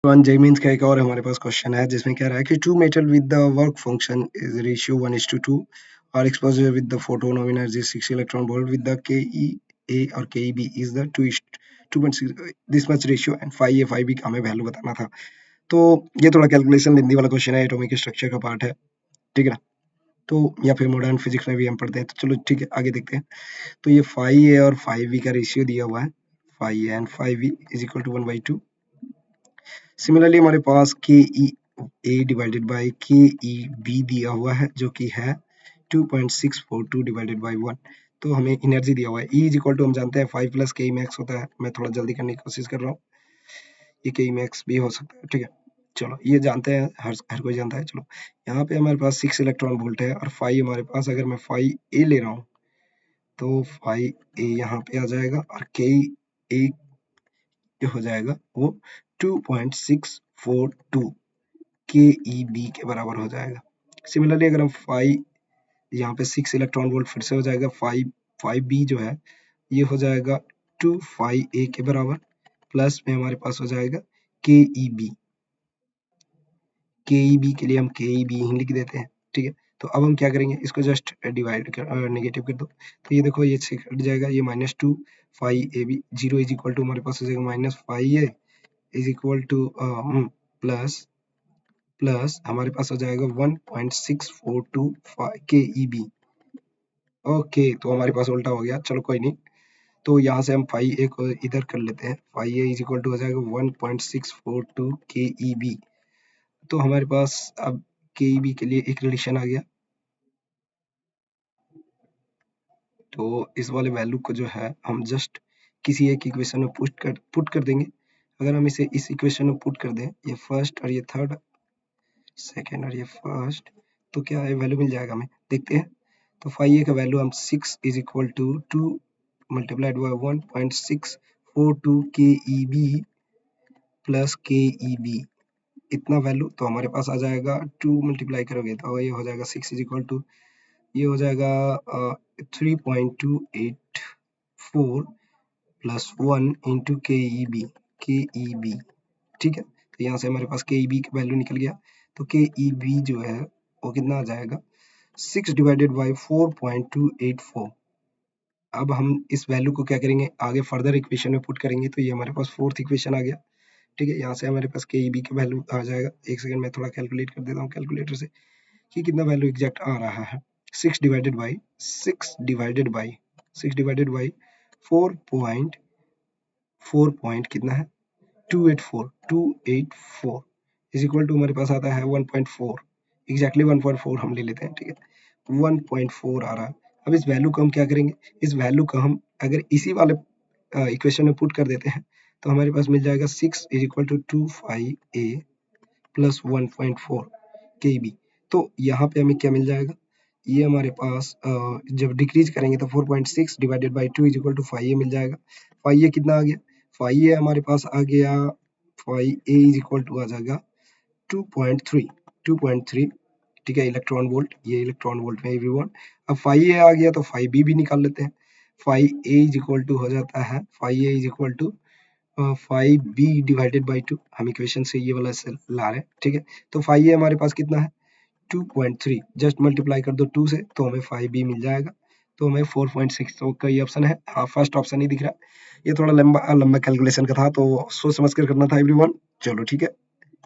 One जे means का एक और हमारे पास क्वेश्चन है जिसमें कह रहा है कि two metal with the work function is ratio 1:2 और exposure with the photon of energy 6 electron volt with the K और K B is the 2.6 this much ratio and 5a 5b का हमें वैल्यू बताना था। तो ये थोड़ा कैलकुलेशन लेंदी वाला क्वेश्चन है, एटॉमिक स्ट्रक्चर का पार्ट है, ठीक है ना। तो या फिर मॉडर्न फिजिक्स में भी हम पढ़ते हैं, तो चलो ठीक है आगे देखते हैं। तो ये 5a और 5b का रेशियो दिया हुआ है, 5a and 5b is equal to 1/2। Similarly हमारे पास के ई ए डिवाइडेड बाई के ई बी दिया हुआ है जो कि है 2.642 डिवाइडेड बाई 1। तो हमें एनर्जी दिया हुआ है ई इज इक्वल टू हम जानते हैं 5 प्लस के ई मैक्स होता है। मैं थोड़ा जल्दी करने की कोशिश कर रहा हूँ, ये के ई मैक्स भी हो सकता है, ठीक है। चलो ये जानते हैं, हर कोई जानता है। चलो यहाँ पे हमारे पास 6 इलेक्ट्रॉन वोल्ट है और 5 हमारे पास, अगर मैं 5 ए ले रहा हूँ तो 5 ए यहाँ पे आ जाएगा और के ए जो हो जाएगा वो 2.642 के ई बी के बराबर हो जाएगा। सिमिलरली अगर हम 5 यहाँ पे 6 इलेक्ट्रॉन वोल्ट फिर से हो जाएगा, 5 बी जो है ये हो जाएगा 2 ए के बराबर, प्लस में हमारे पास हो जाएगा के ई बी। के ई बी के लिए हम के ई बी ही लिख देते हैं, ठीक है। तो अब हम क्या करेंगे, इसको जस्ट डिवाइड कर नेगेटिव कर दो, तो ये देखो ये कट जाएगा, ये -2 5 A B 0 is equal to हमारे पास हो जाएगा -5 A is equal to plus हमारे पास हो जाएगा 1.642 के ई बी। ओके, तो हमारे पास उल्टा हो गया, चलो कोई नहीं। तो यहाँ से हम 5a को इधर कर लेते हैं, 5a इज इक्वल टू हो जाएगा 1.642 के ई बी। तो हमारे पास अब के ई बी के लिए एक रिलेशन आ गया, तो इस वाले वैल्यू को जो है हम जस्ट किसी एक इक्वेशन में पुट कर देंगे। अगर हम इसे इस इक्वेशन में पुट कर दें, ये फर्स्ट और ये थर्ड, सेकेंड और ये फर्स्ट, तो क्या है वैल्यू मिल जाएगा हमें, देखते हैं। तो 5a का वैल्यू हम 6 is equal to 2 multiplied by 1.642 के ई बी प्लस के ई बी, इतना वैल्यू तो हमारे पास आ जाएगा। 2 मल्टीप्लाई करोगे तो ये हो जाएगा 6 इज इक्वल टू, ये हो जाएगा 3.284 प्लस 1 इंटू के ई बी, ठीक है। तो यहाँ से हमारे पास के ई बी का वैल्यू निकल गया। तो के ई बी जो है वो कितना आ जाएगा, 6 डिवाइडेड बाई 4.284। अब हम इस वैल्यू को क्या करेंगे, आगे फर्दर इक्वेशन में पुट करेंगे, तो ये हमारे पास फोर्थ इक्वेशन आ गया, ठीक है। यहाँ से हमारे पास के ई बी का वैल्यू आ जाएगा, एक सेकंड में थोड़ा कैलकुलेट कर देता हूँ कैलकुलेटर से कि कितना वैल्यू एग्जैक्ट आ रहा है। 6 डिवाइडेड बाई 4 पॉइंट कितना है, 284 इज इक्वल टू हमारे पास आता है 1.4, एग्जैक्टली 1.4 हम ले लेते हैं, ठीक है। 1.4 आ रहा है। अब इस वैल्यू को हम क्या करेंगे, इस वैल्यू को हम अगर इसी वाले इक्वेशन में पुट कर देते हैं, तो हमारे पास मिल जाएगा 6 is equal to 25a plus 1.4 के बी। तो यहाँ पे हमें क्या मिल जाएगा, ये हमारे पास जब डिक्रीज करेंगे तो 4.6 divided by 2 is equal to 5a मिल जाएगा। 5a कितना आ गया, 5a हमारे पास आ गया, 5a इज इक्वल टू आ जाएगा 2.3, ठीक है, इलेक्ट्रॉन वोल्ट, ये इलेक्ट्रॉन वोल्ट में एवरीवन। अब 5a आ गया तो 5b भी निकाल लेते हैं। 5a इज इक्वल टू हो जाता है, 5a is equal to 5b divided by 2, हम इक्वेशन से ये वाला से ला रहे हैं, ठीक है। तो 5a हमारे पास कितना है, 2.3, जस्ट मल्टीप्लाई कर दो 2 से तो हमें 5b मिल जाएगा। तो हमें 4.6, तो कई ऑप्शन है, हाँ फर्स्ट ऑप्शन ही दिख रहा है। ये थोड़ा लंबा लंबा कैलकुलेशन का था, तो सोच समझ कर करना था एवरीवन। चलो ठीक है।